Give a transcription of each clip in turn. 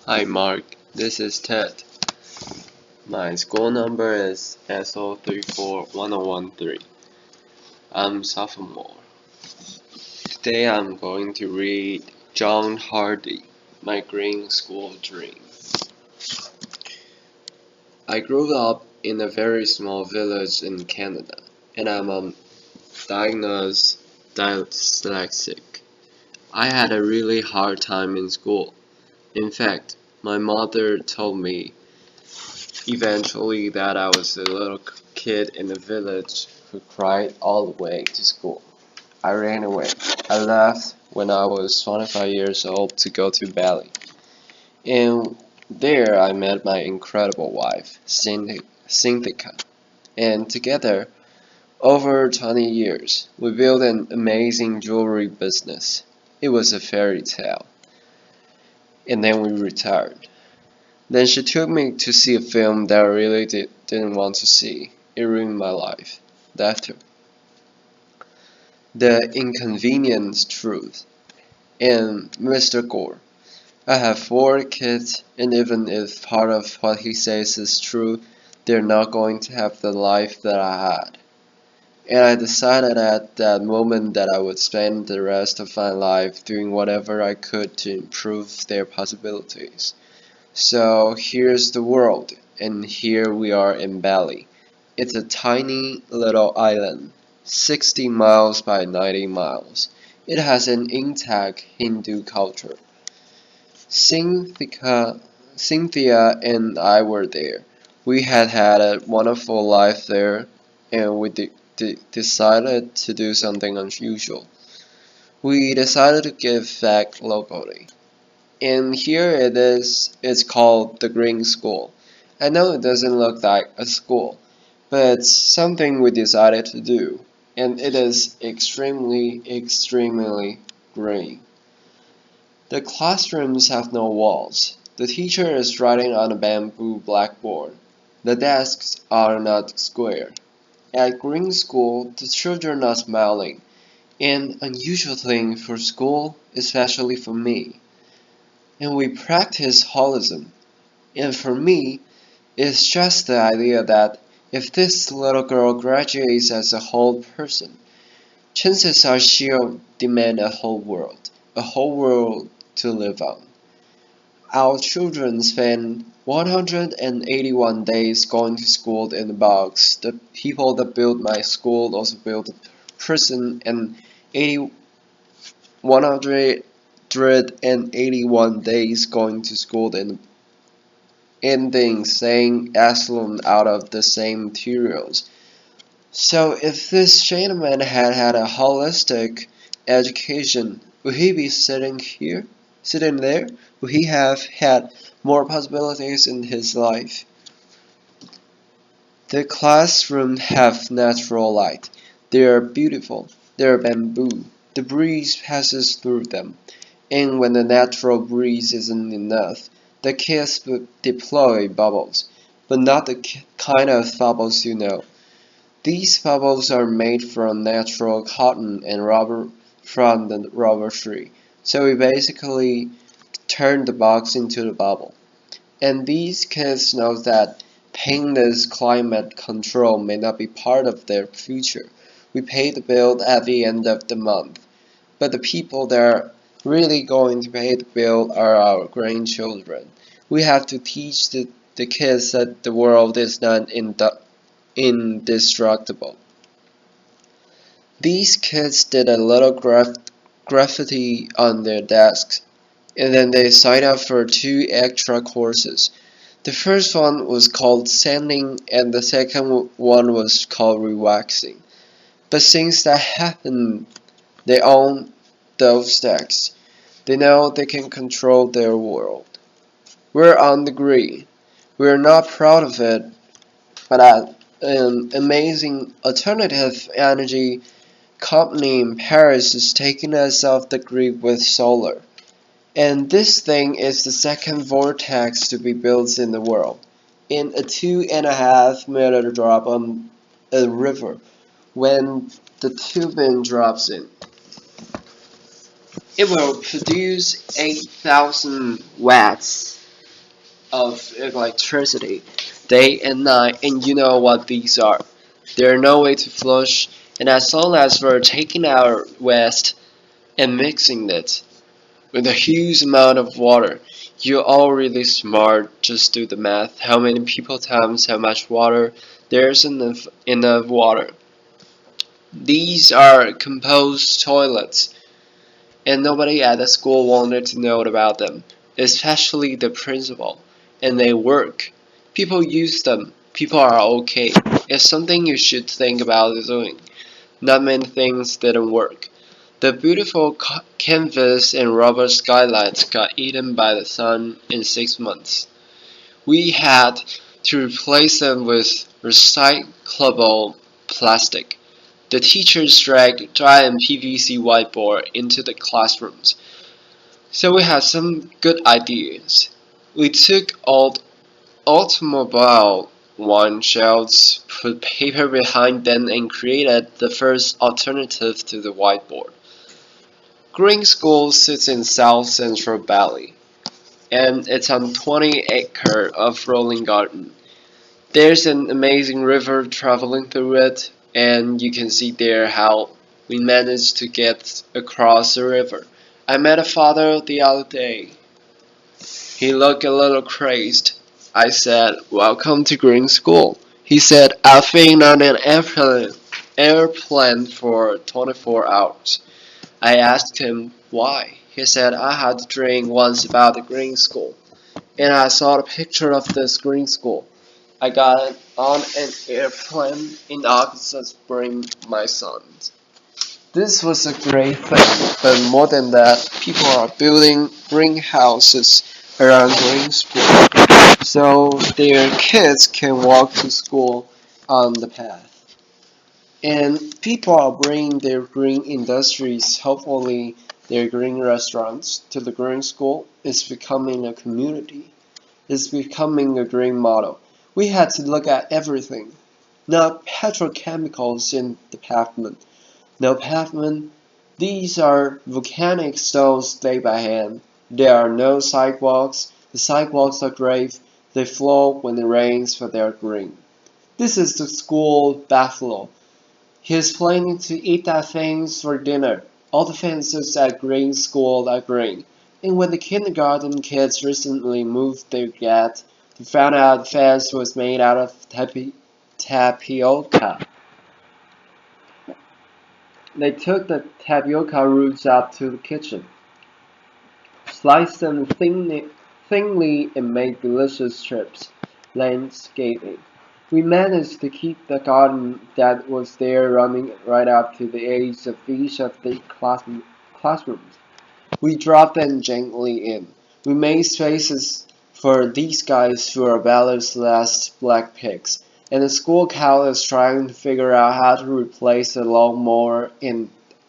Hi Mark, this is Ted. My school number is SO341013. I'm sophomore. Today I'm going to read John Hardy, My Green School Dream. I grew up in a very small village in Canada, and I'm diagnosed dyslexic. I had a really hard time in school. In fact, my mother told me eventually that I was a little kid in the village who cried all the way to school. I ran away. I left when I was 25 years old to go to Bali. And there I met my incredible wife, Cynthia. And together, over 20 years, we built an amazing jewelry business. It was a fairy tale. And then we retired. Then she took me to see a film that I really didn't want to see. It ruined my life. Laughter. The Inconvenient Truth. And Mr. Gore. I have 4 kids, and even if part of what he says is true, they're not going to have the life that I had. And I decided at that moment that I would spend the rest of my life doing whatever I could to improve their possibilities. So here's the world, and here we are in Bali. It's a tiny little island, 60 miles by 90 miles. It has an intact Hindu culture. Cynthia, Cynthia and I were there. We had a wonderful life there, and we decided to do something unusual. We decided to give back locally. And here it is, it's called the Green School. I know it doesn't look like a school, but it's something we decided to do, and it is extremely green. The classrooms have no walls. The teacher is writing on a bamboo blackboard. The desks are not square. At Green School, the children are smiling, an unusual thing for school, especially for me. And we practice holism. And for me, it's just the idea that if this little girl graduates as a whole person, chances are she'll demand a whole world to live on. Our children spend 181 days going to school in a box. The people that built my school also built a prison, and 181 days going to school in ending same asylum out of the same materials. So if this gentleman had had a holistic education, would he be sitting there? Would he have had more possibilities in his life? The classrooms have natural light. They are beautiful. They are bamboo. The breeze passes through them. And when the natural breeze isn't enough, the kids deploy bubbles, but not the kind of bubbles you know. These bubbles are made from natural cotton and rubber from the rubber tree. So we basically turn the box into the bubble. And these kids know that painless climate control may not be part of their future. We pay the bill at the end of the month, but the people that are really going to pay the bill are our grandchildren. We have to teach the kids that the world is not indestructible. These kids did a little graffiti on their desks, and then they signed up for 2 extra courses. The first one was called sanding, and the second one was called rewaxing. But since that happened, they own those decks. They know they can control their world. We're on the green. We're not proud of it, but an amazing alternative energy company in Paris is taking us off the grid with solar. And this thing is the second vortex to be built in the world. In a 2.5 meter drop on a river, when the turbine drops in, it will produce 8,000 watts of electricity day and night, and you know what these are. There's no way to flush, and as long as we're taking our waste and mixing it with a huge amount of water, you're all really smart. Just do the math. How many people times how much water? There's enough water. These are composed toilets, and nobody at the school wanted to know about them, especially the principal. And they work. People use them. People are okay. It's something you should think about doing. Not many things didn't work. The beautiful canvas and rubber skylights got eaten by the sun in 6 months. We had to replace them with recyclable plastic. The teachers dragged giant PVC whiteboard into the classrooms. So we had some good ideas. We took old automobile wine shelves, put paper behind them, and created the first alternative to the whiteboard. Green School sits in South Central Valley, and it's on 20 acres of rolling garden. There's an amazing river traveling through it, and you can see there how we managed to get across the river. I met a father the other day. He looked a little crazed. I said, "Welcome to Green School." He said, "I've been on an airplane for 24 hours. I asked him why. He said, "I had a dream once about the Green School, and I saw the picture of this Green School. I got on an airplane in August to bring my sons." This was a great thing, but more than that, people are building greenhouses around Green School so their kids can walk to school on the path. And people are bringing their green industries, hopefully their green restaurants, to the green school. It's becoming a community. It's becoming a green model. We had to look at everything. Not petrochemicals in the pavement. No pavement. These are volcanic stones laid by hand. There are no sidewalks. The sidewalks are gray. They flow when it rains, but they are green. This is the school Buffalo. He's planning to eat that things for dinner. All the fences at Green School are green. And when the kindergarten kids recently moved their gate, they found out the fence was made out of tapioca. They took the tapioca roots up to the kitchen, sliced them thinly and made delicious strips. Landscaping. We managed to keep the garden that was there running right up to the edge of each of the classrooms. We dropped them gently in. We made spaces for these guys who are Bella's last black pigs, and the school cow is trying to figure out how to replace the lawnmower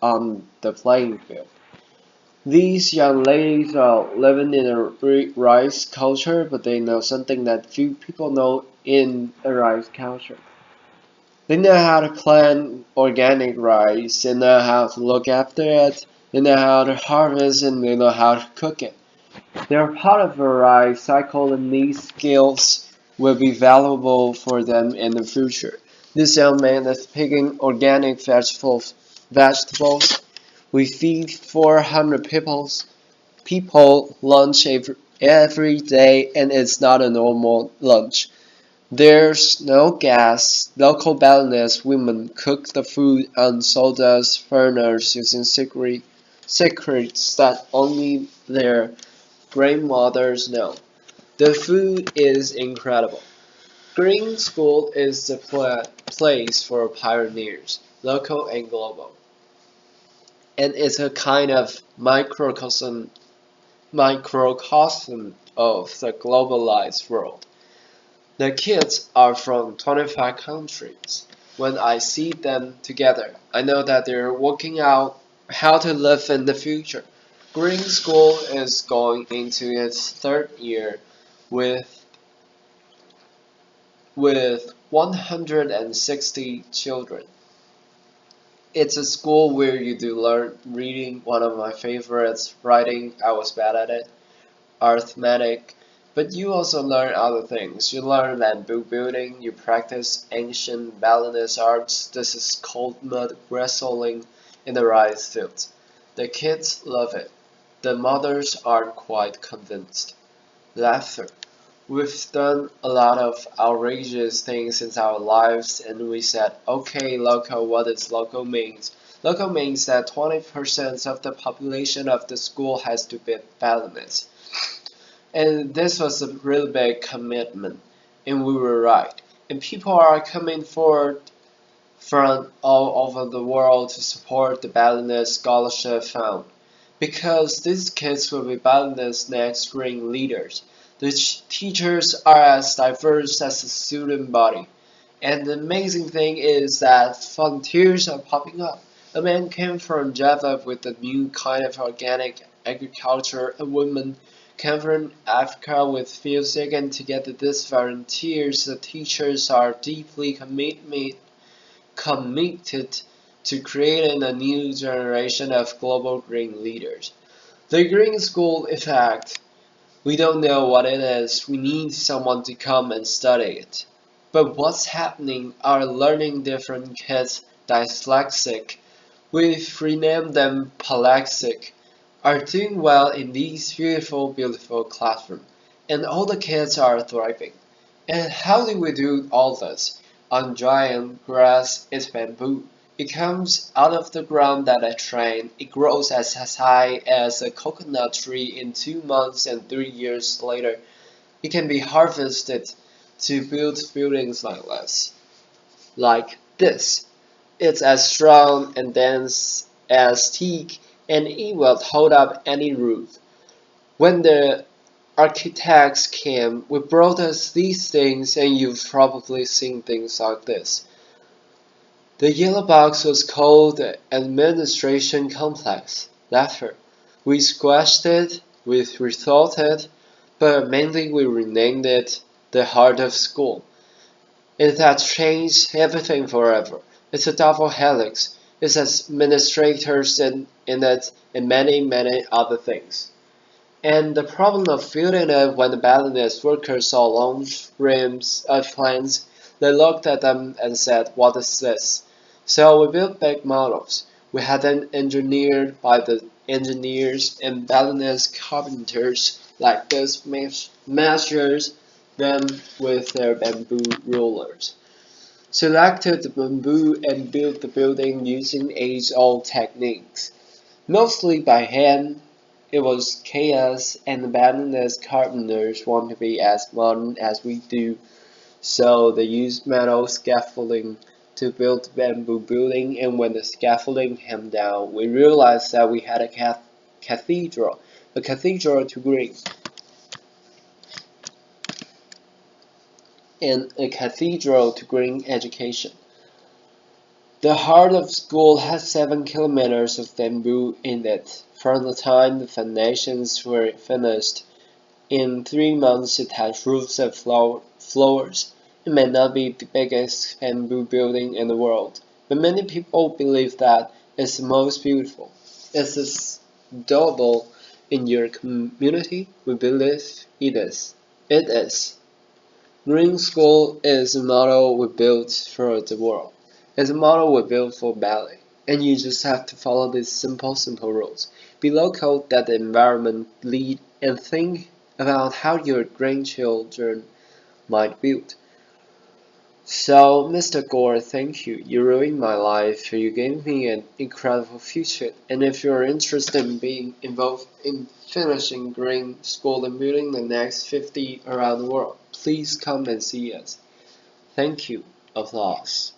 on the playing field. These young ladies are living in a rice culture, but they know something that few people know in a rice culture. They know how to plant organic rice, they know how to look after it, they know how to harvest, and they know how to cook it. They're part of a rice cycle, and these skills will be valuable for them in the future. This young man is picking organic vegetables. We feed 400 people lunch every day, and it's not a normal lunch. There's no gas. Local Balinese women cook the food, and so does foreigners using secrets that only their grandmothers know. The food is incredible. Green School is the place for pioneers, local and global, and it's a kind of microcosm of the globalized world. The kids are from 25 countries. When I see them together, I know that they're working out how to live in the future. Green School is going into its third year with with 160 children. It's a school where you do learn reading, one of my favorites, writing, I was bad at it, arithmetic, But you also learn other things. You learn bamboo building, you practice ancient Balinese arts. This is called mud wrestling in the rice fields. The kids love it. The mothers aren't quite convinced. Laughter. We've done a lot of outrageous things in our lives, and we said, okay, local, what does local means? Local means that 20% of the population of the school has to be Balinese. And this was a really big commitment, and we were right. And people are coming forward from all over the world to support the Balinese Scholarship Fund, because these kids will be Balinese next green leaders. The teachers are as diverse as the student body. And the amazing thing is that volunteers are popping up. A man came from Java with a new kind of organic agriculture. A woman came from Africa with music, and together these volunteers, the teachers are deeply committed to creating a new generation of global green leaders. The Green School Effect. We don't know what it is. We need someone to come and study it. But what's happening are learning different kids dyslexic. We've renamed them palexic, are doing well in these beautiful, beautiful classrooms. And all the kids are thriving. And how do we do all this? On giant grass is bamboo. It comes out of the ground that I train. It grows as high as a coconut tree in 2 months, and 3 years later, it can be harvested to build buildings like this. Like this. It's as strong and dense as teak, and it will hold up any roof. When the architects came, we brought us these things, and you've probably seen things like this. The yellow box was called the administration complex. Later, we squashed it, we rethought it, but mainly we renamed it the heart of school. It has changed everything forever. It's a double helix. It has administrators in it and many, many other things. And the problem of building it when the Balinese workers saw long rims of plans, they looked at them and said, what is this? So we built big models. We had them engineered by the engineers and Balinese carpenters like this measures them with their bamboo rulers. Selected the bamboo and built the building using age-old techniques. Mostly by hand, it was chaos, and the Balinese carpenters want to be as modern as we do, so they used metal scaffolding to build the bamboo building, and when the scaffolding came down, we realized that we had a cathedral to green, and a cathedral to green education. The heart of school has 7 kilometers of bamboo in it. From the time the foundations were finished, in 3 months it has roofs and floors. It may not be the biggest bamboo building in the world, but many people believe that it's the most beautiful. Is this doable in your community? We believe it is. It is. Green School is a model we built for the world. It's a model we built for Bali. And you just have to follow these simple rules. Be local, let the environment lead, and think about how your grandchildren might build. So, Mr. Gore, thank you. You ruined my life. You gave me an incredible future. And if you're interested in being involved in finishing Green School and building the next 50 around the world, please come and see us. Thank you. Applause.